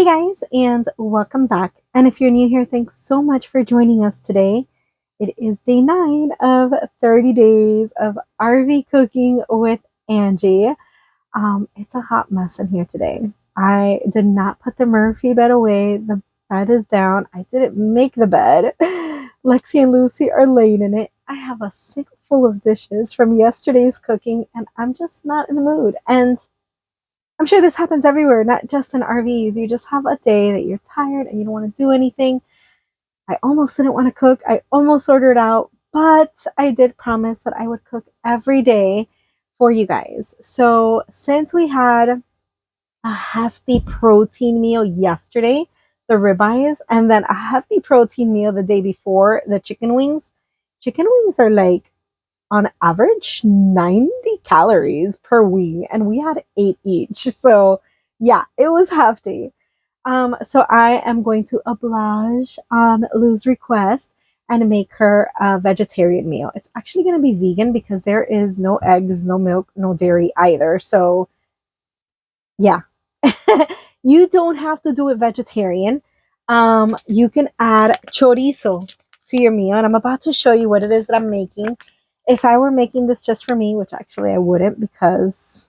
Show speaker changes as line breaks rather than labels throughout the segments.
Hey guys, and welcome back. And if you're new here, thanks so much for joining us today. It is day 9 of 30 days of RV cooking with Angie. It's a hot mess in here today. I did not put the Murphy bed away. The bed is down. I didn't make the bed. Lexi and Lucy are laying in it. I have a sink full of dishes from yesterday's cooking, and I'm just not in the mood. And I'm sure this happens everywhere, not just in RVs. You just have a day that you're tired and you don't want to do anything. I almost didn't want to cook. I almost ordered out, but I did promise that I would cook every day for you guys. So since we had a hefty protein meal yesterday, the ribeyes, and then a hefty protein meal the day before, the chicken wings. Chicken wings are like on average 90 calories per wing, and we had 8 each. So yeah, it was hefty. So I am going to oblige on Lou's request and make her a vegetarian meal. It's actually going to be vegan because there is no eggs, no milk, no dairy either. So yeah, you don't have to do it vegetarian. You can add chorizo to your meal, and I'm about to show you what it is that I'm making. If I were making this just for me, which actually I wouldn't because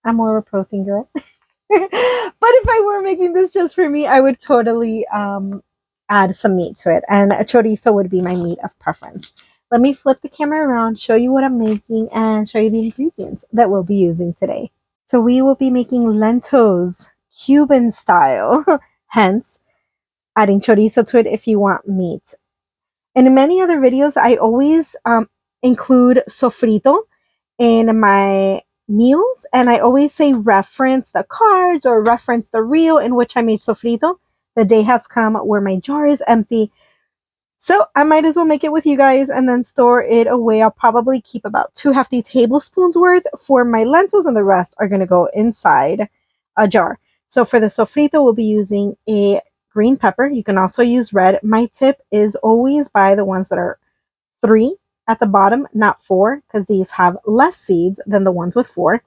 I'm more of a protein girl. But if I were making this just for me, I would totally add some meat to it. And a chorizo would be my meat of preference. Let me flip the camera around, show you what I'm making, and show you the ingredients that we'll be using today. So we will be making lentils, Cuban style, hence adding chorizo to it if you want meat. And in many other videos, I always include sofrito in my meals, and I always say reference the cards or reference the reel in which I made sofrito. The day has come where my jar is empty, so I might as well make it with you guys and then store it away. I'll probably keep about 2 hefty tablespoons worth for my lentils, and the rest are going to go inside a jar. So for the sofrito, we'll be using a green pepper. You can also use red. My tip is always buy the ones that are 3 at the bottom, not 4, because these have less seeds than the ones with 4.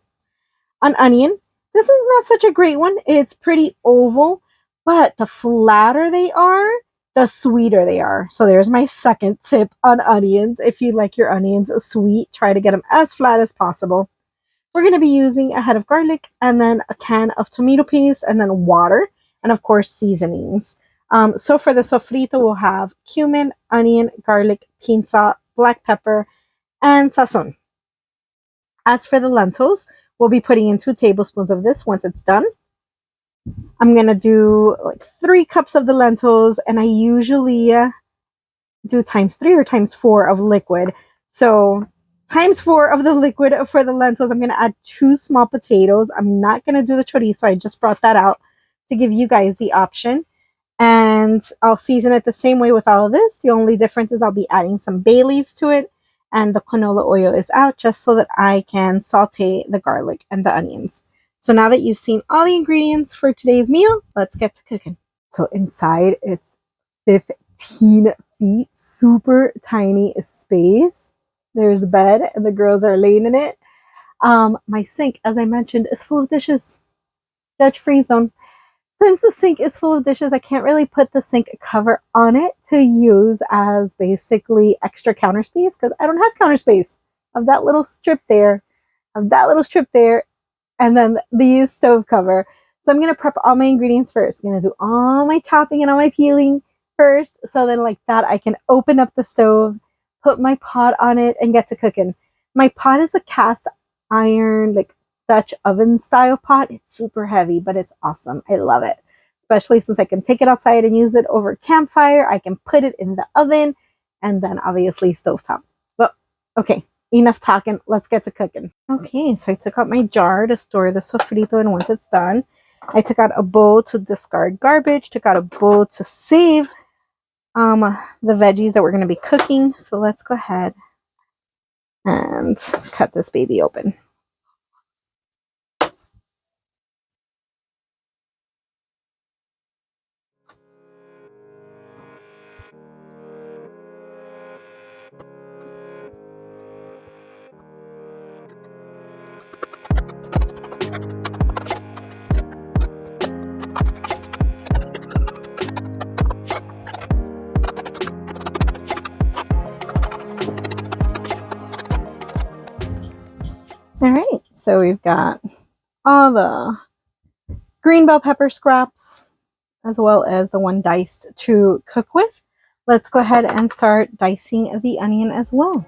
An onion. This one's not such a great one. It's pretty oval, but the flatter they are, the sweeter they are. So there's my second tip on onions. If you like your onions sweet, try to get them as flat as possible. We're going to be using a head of garlic and then a can of tomato paste and then water and of course seasonings. So for the sofrito, we'll have cumin, onion, garlic, pinza, black pepper, and sazon. As for the lentils, we'll be putting in 2 tablespoons of this once it's done. I'm going to do like 3 cups of the lentils, and I usually do times 3 or times 4 of liquid. So times 4 of the liquid for the lentils. I'm going to add 2 small potatoes. I'm not going to do the chorizo. I just brought that out to give you guys the option. And I'll season it the same way with all of this. The only difference is I'll be adding some bay leaves to it, and the canola oil is out just so that I can saute the garlic and the onions. So now that you've seen all the ingredients for today's meal, let's get to cooking. So inside, it's 15 feet, super tiny space. There's a bed, and the girls are laying in it. My sink, as I mentioned, is full of dishes. Judge-free zone. Since the sink is full of dishes, I can't really put the sink cover on it to use as basically extra counter space because I don't have counter space. I have that little strip there, and then the stove cover. So I'm going to prep all my ingredients first. I'm going to do all my chopping and all my peeling first. So then like that, I can open up the stove, put my pot on it, and get to cooking. My pot is a cast iron, like Dutch oven style pot. It's super heavy, but it's awesome. I love it. Especially since I can take it outside and use it over campfire. I can put it in the oven and then obviously stovetop. But okay, enough talking. Let's get to cooking. Okay, so I took out my jar to store the sofrito, and once it's done, I took out a bowl to discard garbage, took out a bowl to save the veggies that we're going to be cooking. So let's go ahead and cut this baby open. All right, so we've got all the green bell pepper scraps as well as the one diced to cook with. Let's go ahead and start dicing the onion as well.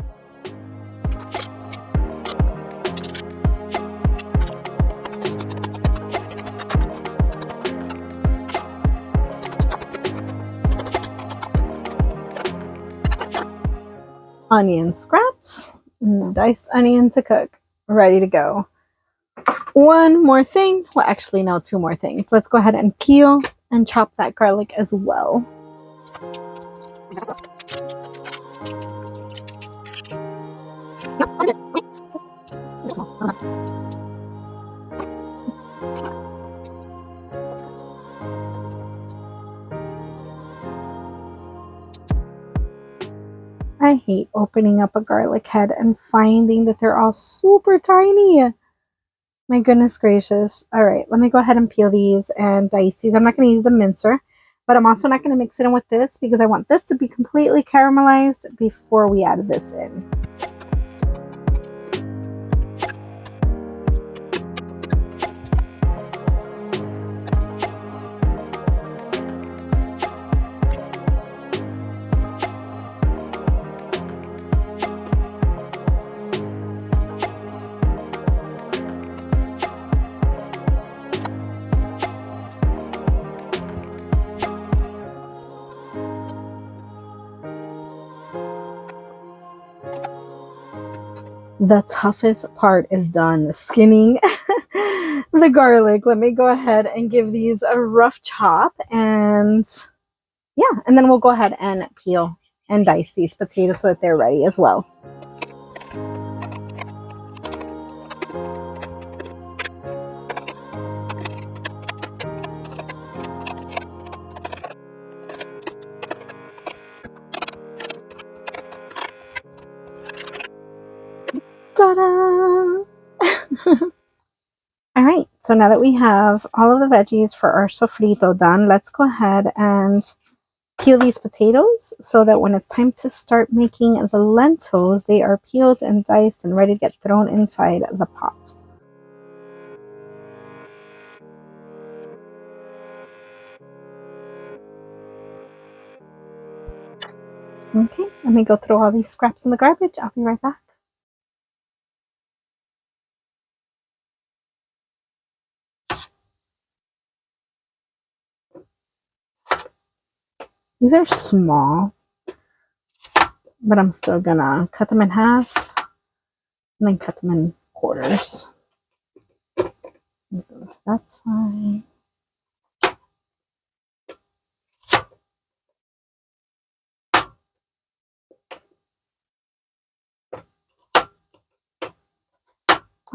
Onion scraps, diced onion to cook, ready to go. One more thing, well actually no, two more things. Let's go ahead and peel and chop that garlic as well. I hate opening up a garlic head and finding that they're all super tiny. My goodness gracious. All right, let me go ahead and peel these and dice these. I'm not going to use the mincer, but I'm also not going to mix it in with this because I want this to be completely caramelized before we add this in. The toughest part is done, skinning the garlic. Let me go ahead and give these a rough chop, and yeah, and then we'll go ahead and peel and dice these potatoes so that they're ready as well. Ta-da! All right, so now that we have all of the veggies for our sofrito done, let's go ahead and peel these potatoes so that when it's time to start making the lentils, they are peeled and diced and ready to get thrown inside the pot. Okay, let me go throw all these scraps in the garbage. I'll be right back. These are small, but I'm still gonna cut them in half and then cut them in quarters. Go to that side.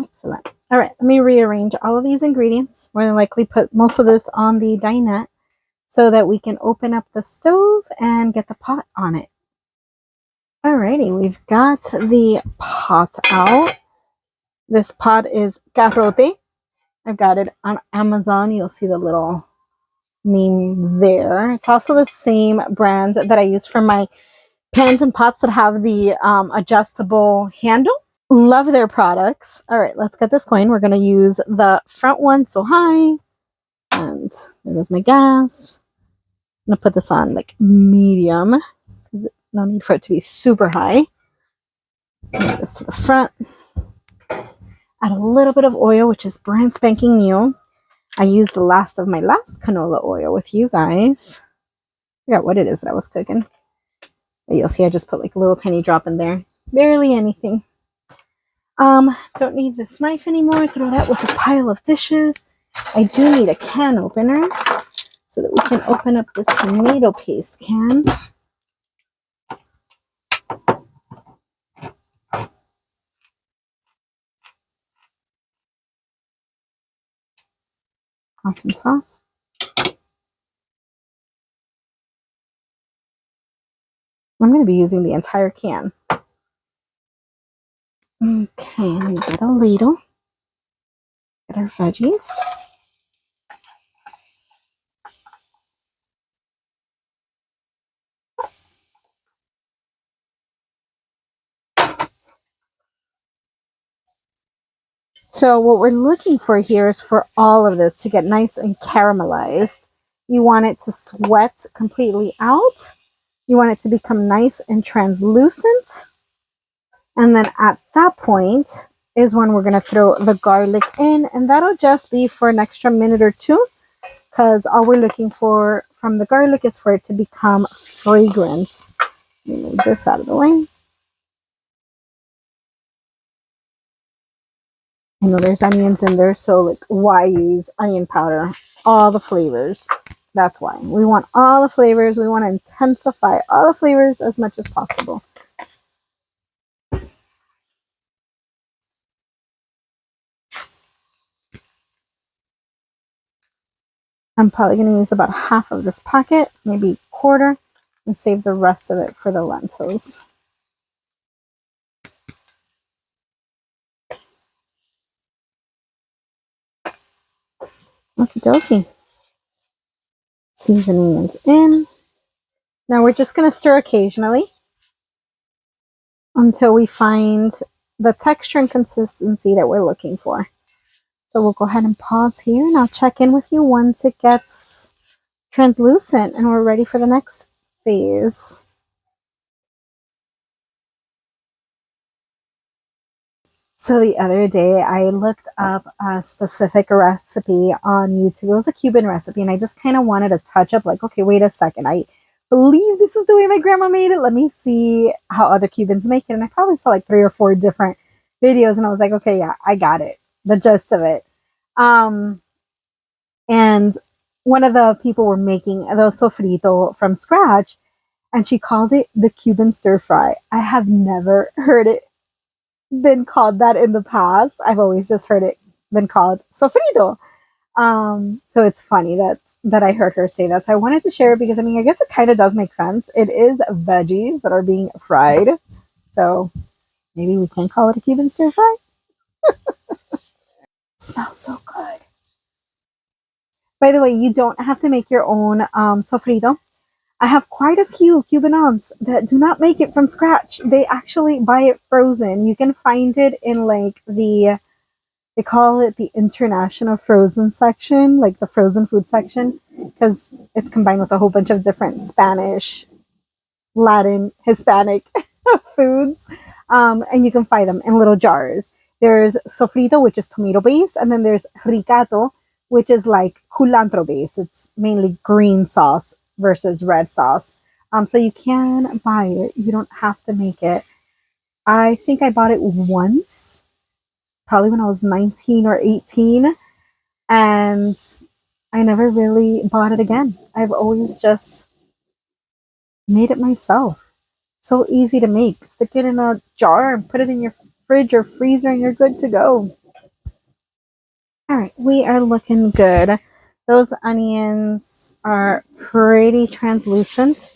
Excellent. All right, let me rearrange all of these ingredients. More than likely put most of this on the dinette so that we can open up the stove and get the pot on it. Alrighty, we've got the pot out. This pot is garrote. I got it on Amazon. You'll see the little meme there. It's also the same brand that I use for my pans and pots that have the adjustable handle. Love their products. All right, let's get this going. We're going to use the front one so high. And there goes my gas. I'm going to put this on like medium because no need for it to be super high. Put this to the front. Add a little bit of oil, which is brand spanking new. I used the last of my last canola oil with you guys. I forgot what it is that I was cooking. But you'll see I just put like a little tiny drop in there. Barely anything. Don't need this knife anymore. Throw that with a pile of dishes. I do need a can opener so that we can open up this tomato paste can. Awesome sauce. I'm going to be using the entire can. Okay, let me get a ladle. Get our veggies. So what we're looking for here is for all of this to get nice and caramelized. You want it to sweat completely out. You want it to become nice and translucent. And then at that point is when we're going to throw the garlic in. And that'll just be for an extra minute or two, because all we're looking for from the garlic is for it to become fragrant. Let me move this out of the way. I know there's onions in there, so like, why use onion powder? All the flavors. That's why. We want all the flavors. We want to intensify all the flavors as much as possible. I'm probably going to use about half of this packet, maybe a quarter, and save the rest of it for the lentils. Okie dokie. Seasoning is in. Now we're just going to stir occasionally until we find the texture and consistency that we're looking for. So we'll go ahead and pause here, and I'll check in with you once it gets translucent and we're ready for the next phase. So the other day I looked up a specific recipe on YouTube. It was a Cuban recipe, and I just kind of wanted to touch up, like, okay, wait a second. I believe this is the way my grandma made it. Let me see how other Cubans make it. And I probably saw like 3 or 4 different videos, and I was like, okay, yeah, I got it. The gist of it. And one of the people were making the sofrito from scratch, and she called it the Cuban stir fry. I have never heard it been called that in the past. I've always just heard it been called sofrito. So it's funny that I heard her say that. So I wanted to share it because, I mean, I guess it kind of does make sense. It is veggies that are being fried. So maybe we can call it a Cuban stir fry. It smells so good. By the way, you don't have to make your own sofrito. I have quite a few Cuban aunts that do not make it from scratch. They actually buy it frozen. You can find it in like they call it the international frozen section, like the frozen food section, because it's combined with a whole bunch of different Spanish, Latin, Hispanic foods. And you can find them in little jars. There's sofrito, which is tomato base, and then there's ricato, which is like culantro base. It's mainly green sauce versus red sauce. So you can buy it. You don't have to make it. I think I bought it once, probably when I was 19 or 18, and I never really bought it again. I've always just made it myself. So easy to make. Stick it in a jar and put it in your fridge or freezer, and you're good to go. All right, we are looking good. Those onions are pretty translucent,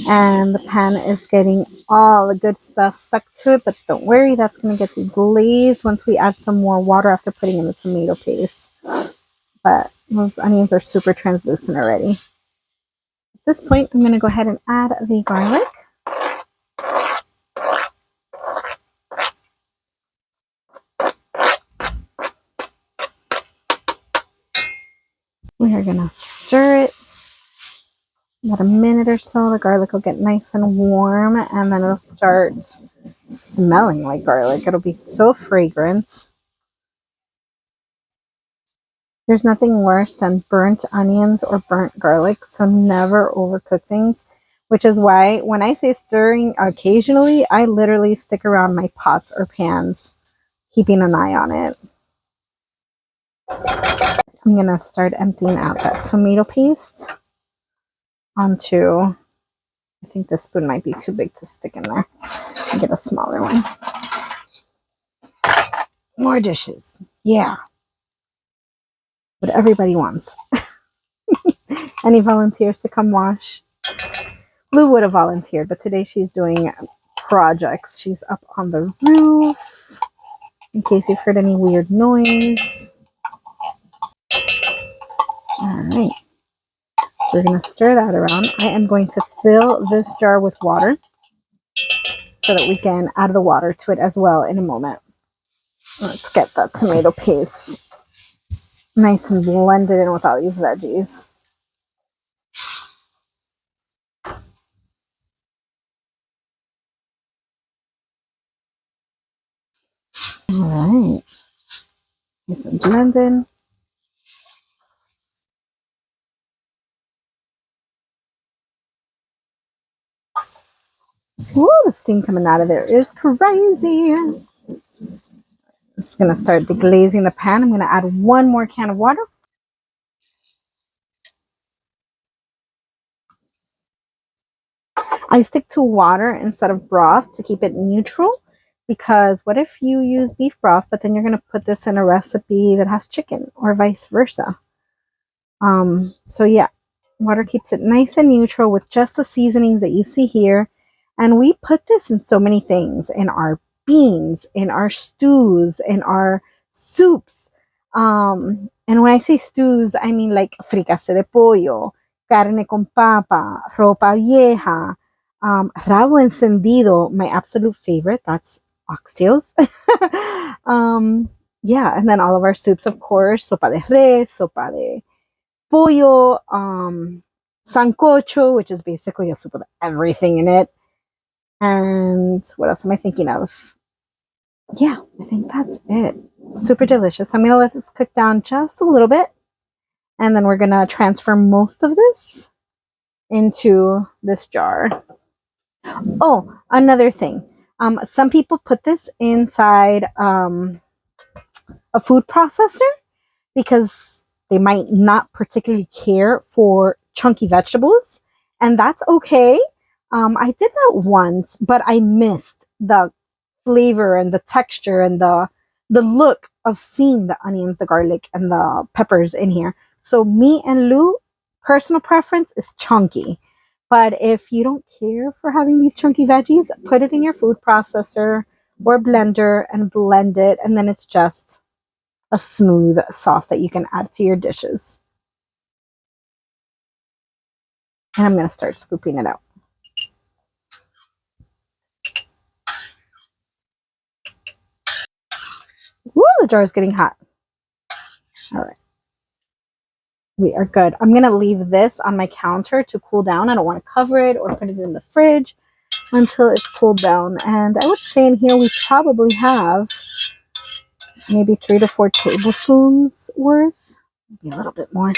and the pan is getting all the good stuff stuck to it, but don't worry, that's going to get deglaze once we add some more water after putting in the tomato paste. But those onions are super translucent already. At this point, I'm going to go ahead and add the garlic. We are going to stir it about a minute or so. The garlic will get nice and warm, and then it'll start smelling like garlic. It'll be so fragrant. There's nothing worse than burnt onions or burnt garlic, so never overcook things, which is why when I say stirring occasionally, I literally stick around my pots or pans, keeping an eye on it. I'm going to start emptying out that tomato paste onto, I think this spoon might be too big to stick in there. I'll get a smaller one. More dishes. Yeah. What everybody wants. Any volunteers to come wash? Lou would have volunteered, but today she's doing projects. She's up on the roof, in case you've heard any weird noise. All right. We're going to stir that around. I am going to fill this jar with water so that we can add the water to it as well in a moment. Let's get that tomato paste nice and blended in with all these veggies. All right. Nice and blended. Ooh, the steam coming out of there is crazy. It's going to start deglazing the pan. I'm going to add one more can of water. I stick to water instead of broth to keep it neutral, because what if you use beef broth, but then you're going to put this in a recipe that has chicken, or vice versa? So yeah, water keeps it nice and neutral with just the seasonings that you see here. And we put this in so many things, in our beans, in our stews, in our soups. And when I say stews, I mean like fricassé de pollo, carne con papa, ropa vieja, rabo encendido, my absolute favorite. That's oxtails. Yeah, and then all of our soups, of course, sopa de res, sopa de pollo, sancocho, which is basically a soup with everything in it. And what else am I thinking of? Yeah, I think that's it. Super delicious. I'm going to let this cook down just a little bit. And then we're going to transfer most of this into this jar. Oh, another thing. Some people put this inside a food processor because they might not particularly care for chunky vegetables, and that's okay. I did that once, but I missed the flavor and the texture and the look of seeing the onions, the garlic, and the peppers in here. So me and Lou, personal preference is chunky. But if you don't care for having these chunky veggies, put it in your food processor or blender and blend it, and then it's just a smooth sauce that you can add to your dishes. And I'm going to start scooping it out. Woo, the jar is getting hot. All right. We are good. I'm going to leave this on my counter to cool down. I don't want to cover it or put it in the fridge until it's cooled down. And I would say in here we probably have maybe 3 to 4 tablespoons worth. Maybe a little bit more.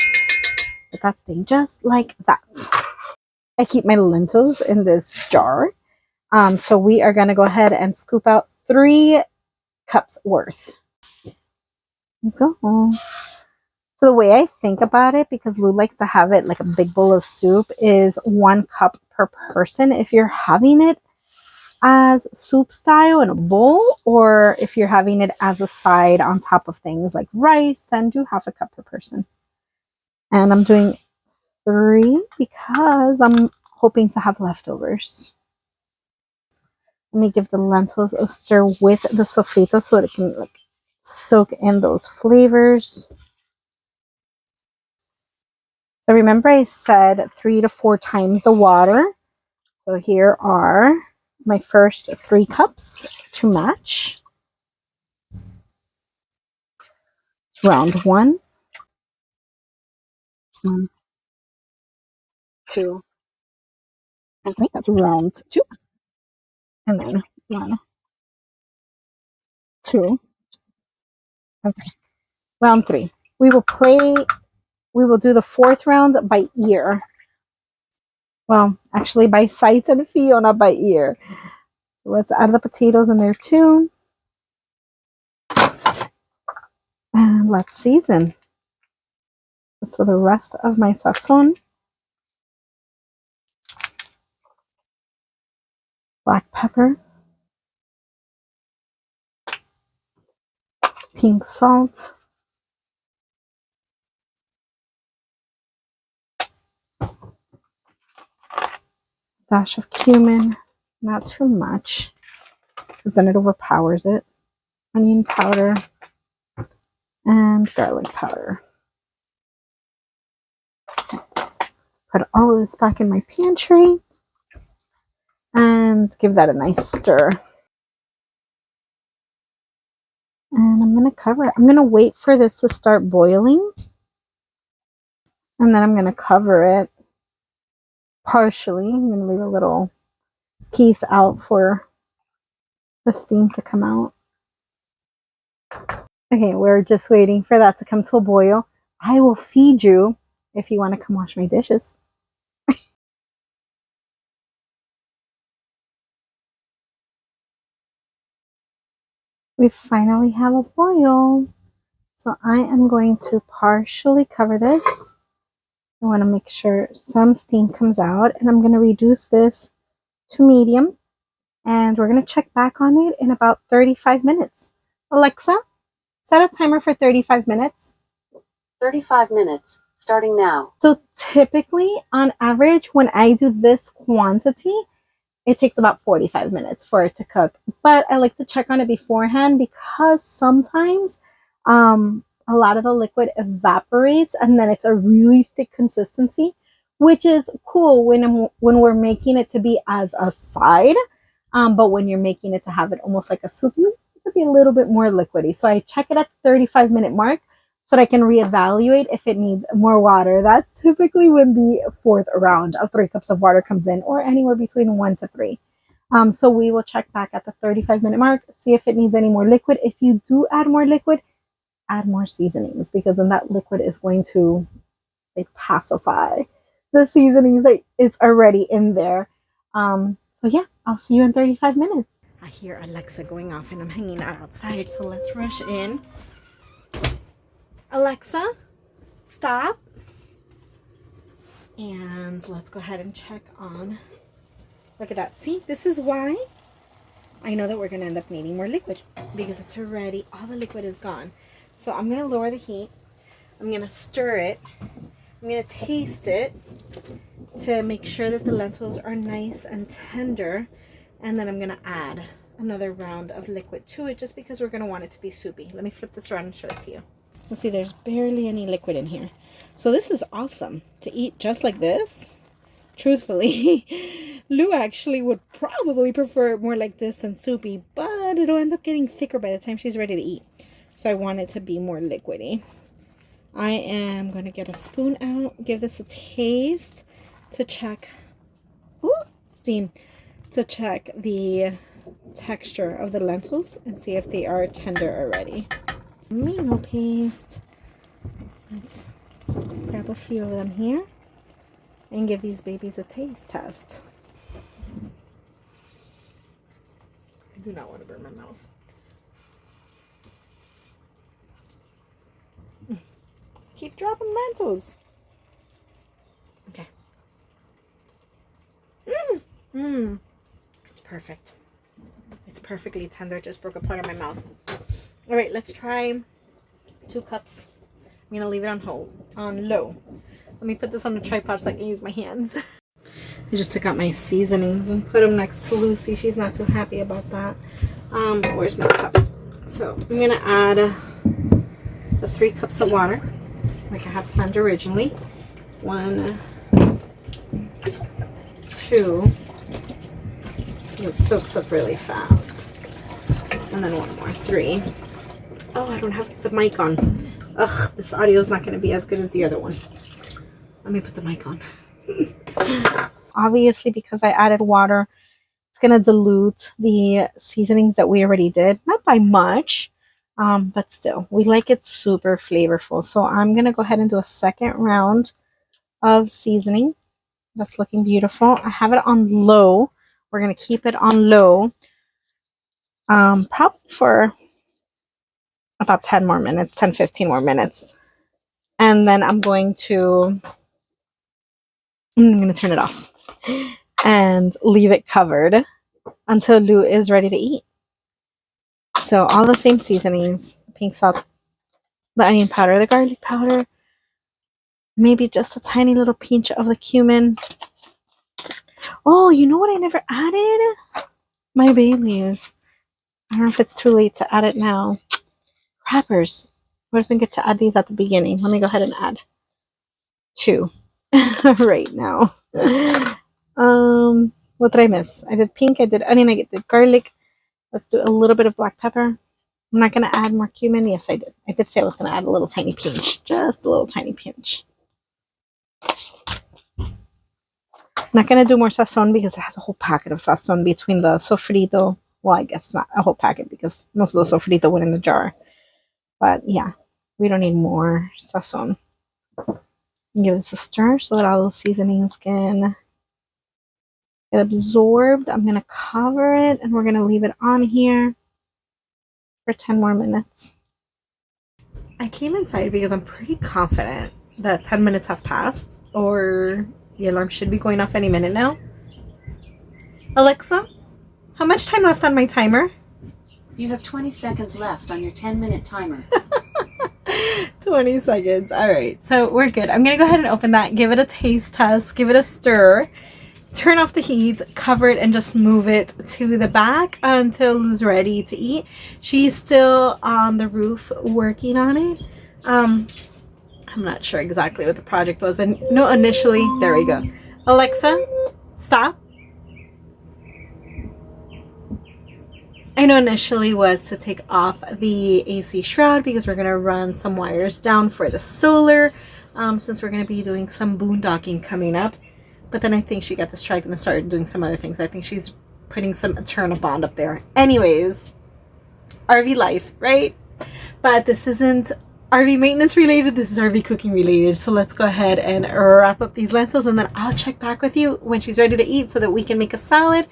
But that's staying just like that. I keep my lentils in this jar. So we are going to go ahead and scoop out 3 cups worth. There you go. So the way I think about it, because Lou likes to have it like a big bowl of soup, is 1 cup per person. If you're having it as soup style in a bowl, or if you're having it as a side on top of things like rice, then do 1/2 cup per person. And I'm doing 3 because I'm hoping to have leftovers. Let me give the lentils a stir with the sofrito so that it can like soak in those flavors. So remember I said 3 to 4 times the water. So here are my first 3 cups to match. It's round 1. 1, 2, and 3. That's round 2. And then 1, 2, and 3. Round 3. We will do the 4th round by ear. Well, actually by sight and feel, not by ear. So let's add the potatoes in there too. And let's season. So the rest of my sazon. Black pepper. Pink salt. Dash of cumin. Not too much, because then it overpowers it. Onion powder. And garlic powder. Put all of this back in my pantry. And give that a nice stir. And going to cover it. I'm going to wait for this to start boiling. And then I'm going to cover it partially. I'm going to leave a little piece out for the steam to come out. Okay, we're just waiting for that to come to a boil. I will feed you if you want to come wash my dishes. We finally have a boil. So I am going to partially cover this. I want to make sure some steam comes out, and I'm going to reduce this to medium, and we're going to check back on it in about 35 minutes. Alexa, set a timer for 35 minutes.
35 minutes, starting now.
So typically, on average, when I do this quantity, it takes about 45 minutes for it to cook. But I like to check on it beforehand because sometimes a lot of the liquid evaporates and then it's a really thick consistency, which is cool when we're making it to be as a side. But when you're making it to have it almost like a soup, you need to be a little bit more liquidy. So I check it at the 35-minute mark so that I can reevaluate if it needs more water. That's typically when the fourth round of 3 cups of water comes in, or anywhere between 1 to 3. So we will check back at the 35-minute mark, see if it needs any more liquid. If you do add more liquid, add more seasonings, because then that liquid is going to pacify the seasonings that it's already in there. So yeah, I'll see you in 35 minutes. I hear Alexa going off and I'm hanging out outside, so let's rush in. Alexa, stop. And let's go ahead and check on. Look at that. See, this is why I know that we're going to end up needing more liquid, because it's already, all the liquid is gone. So I'm going to lower the heat. I'm going to stir it. I'm going to taste it to make sure that the lentils are nice and tender. And then I'm going to add another round of liquid to it, just because we're going to want it to be soupy. Let me flip this around and show it to you. You'll see there's barely any liquid in here. So this is awesome to eat just like this. Truthfully, Lou actually would probably prefer it more like this than soupy, but it'll end up getting thicker by the time she's ready to eat. So I want it to be more liquidy. I am going to get a spoon out, give this a taste to check, steam, to check the texture of the lentils and see if they are tender already. Tomato paste. Let's grab a few of them here and give these babies a taste test. I do not want to burn my mouth. Keep dropping lentils. Okay. It's perfect. It's perfectly tender. It just broke apart in my mouth. All right, let's try 2 cups. I'm gonna leave it on low. Let me put this on the tripod so I can use my hands. I just took out my seasonings and put them next to Lucy. She's not too happy about that. Where's my cup? So I'm gonna add the 3 cups of water, like I had planned originally. 1, 2. It soaks up really fast. And then 1 more, 3. Oh, I don't have the mic on. Ugh, this audio is not going to be as good as the other one. Let me put the mic on. Obviously, because I added water, it's going to dilute the seasonings that we already did. Not by much, but still, we like it super flavorful. So I'm going to go ahead and do a second round of seasoning. That's looking beautiful. I have it on low. We're going to keep it on low, probably for about 10 more minutes, 10, 15 more minutes. And then I'm going to turn it off and leave it covered until Lou is ready to eat. So all the same seasonings, the pink salt, the onion powder, the garlic powder, maybe just a tiny little pinch of the cumin. Oh, you know what I never added? My bay leaves. I don't know if it's too late to add it now. Crackers. Would have been good to add these at the beginning. Let me go ahead and add 2 right now. What did I miss? I did pink, I did onion, I did garlic. Let's do a little bit of black pepper. I'm not going to add more cumin. Yes, I did. I did say I was going to add a little tiny pinch. Just a little tiny pinch. I'm not going to do more sazon because it has a whole packet of sazon between the sofrito. Well, I guess not a whole packet because most of the sofrito went in the jar. But yeah, we don't need more sazon. Give this a stir so that all those seasonings can get absorbed. I'm going to cover it and we're going to leave it on here for 10 more minutes. I came inside because I'm pretty confident that 10 minutes have passed, or the alarm should be going off any minute now. Alexa, how much time left on my timer?
You have 20 seconds left on your 10-minute timer.
20 seconds. All right, so we're good. I'm going to go ahead and open that, give it a taste test, give it a stir, turn off the heat, cover it, and just move it to the back until Lou's ready to eat. She's still on the roof working on it. I'm not sure exactly what the project was. And no, initially, there we go. Alexa, stop. I know initially was to take off the AC shroud because we're going to run some wires down for the solar, since we're going to be doing some boondocking coming up. But then I think she got distracted and started doing some other things. I think she's putting some Eterna bond up there. Anyways, RV life, right? But this isn't RV maintenance related. This is RV cooking related. So let's go ahead and wrap up these lentils, and then I'll check back with you when she's ready to eat so that we can make a salad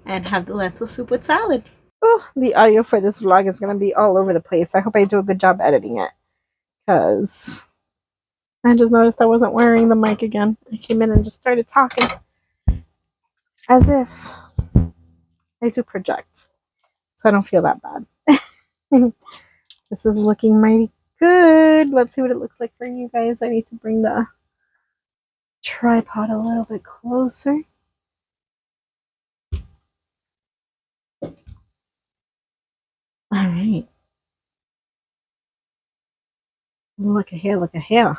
and have the lentil soup with salad. Oh, the audio for this vlog is going to be all over the place. I hope I do a good job editing it, because I just noticed I wasn't wearing the mic again. I came in and just started talking as if I do project, so I don't feel that bad. This is looking mighty good. Let's see what it looks like for you guys. I need to bring the tripod a little bit closer. All right. Look at here, look at here.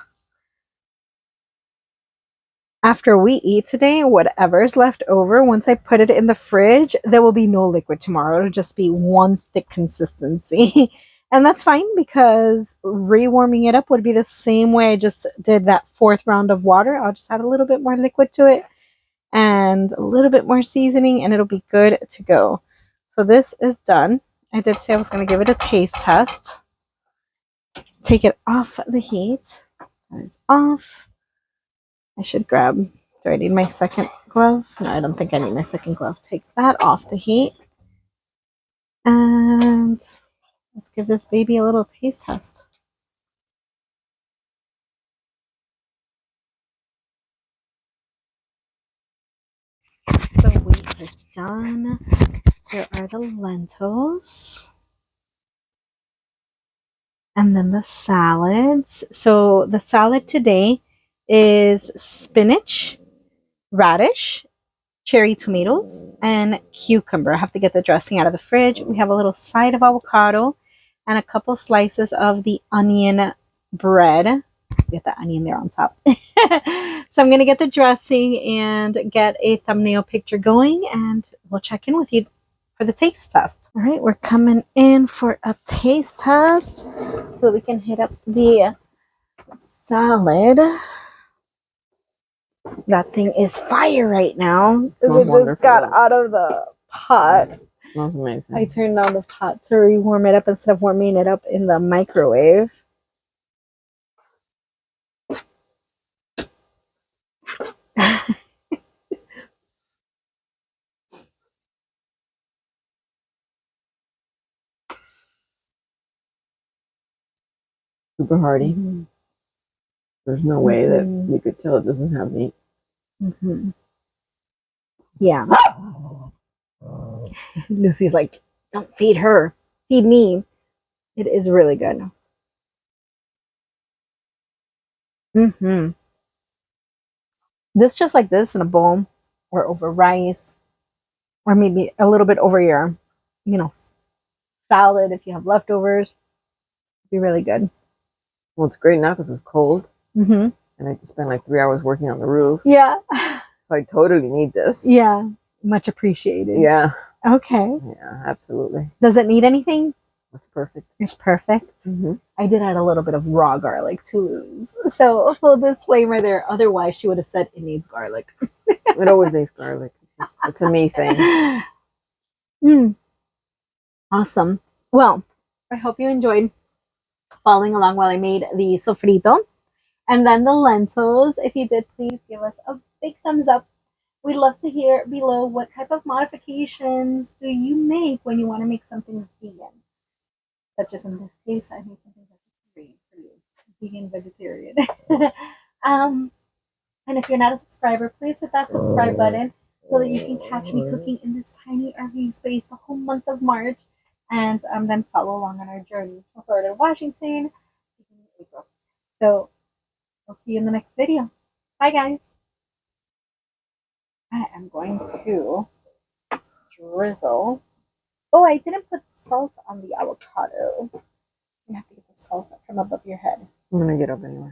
After we eat today, whatever's left over, once I put it in the fridge, there will be no liquid tomorrow. It'll just be one thick consistency. And that's fine, because rewarming it up would be the same way I just did that 4th round of water. I'll just add a little bit more liquid to it and a little bit more seasoning, and it'll be good to go. So this is done. I did say I was going to give it a taste test. Take it off the heat. That is off. I should grab, do I need my second glove? No, I don't think I need my second glove. Take that off the heat. And let's give this baby a little taste test. So we are done. There are the lentils. And then the salads. So the salad today is spinach, radish, cherry tomatoes, and cucumber. I have to get the dressing out of the fridge. We have a little side of avocado and a couple slices of the onion bread. Get the onion there on top. So I'm going to get the dressing and get a thumbnail picture going, and we'll check in with you for the taste test. All right, we're coming in for a taste test so we can hit up the salad. That thing is fire right now. It just got out of the pot.
It smells amazing.
I turned on the pot to rewarm it up instead of warming it up in the microwave.
Super hearty.
Mm-hmm.
There's no way that you could tell it doesn't have meat.
Mm-hmm. Yeah. Lucy's like, don't feed her. Feed me. It is really good. Mm-hmm. This just like this in a bowl or over rice, or maybe a little bit over your, salad if you have leftovers. It'd be really good.
Well, it's great now because it's cold.
Mm-hmm.
And I have to spend like 3 hours working on the roof.
Yeah.
So I totally need this.
Yeah. Much appreciated.
Yeah.
Okay.
Yeah, absolutely.
Does it need anything?
That's perfect.
It's perfect.
Mm-hmm.
I did add a little bit of raw garlic to lose. So full disclaimer there. Otherwise, she would have said it needs garlic.
It always needs garlic. It's a me thing.
Awesome. Well, I hope you enjoyed following along while I made the sofrito. And then the lentils. If you did, please give us a big thumbs up. We'd love to hear below what type of modifications do you make when you want to make something vegan. Such as in this case, I made something vegetarian for you. Vegan vegetarian. And if you're not a subscriber, please hit that subscribe button so that you can catch me cooking in this tiny RV space the whole month of March. And then follow along on our journeys from Florida to Washington, April. So we'll see you in the next video. Bye, guys. I am going to drizzle. Oh, I didn't put salt on the avocado. You have to get the salt from above your head.
I'm gonna get up anyway.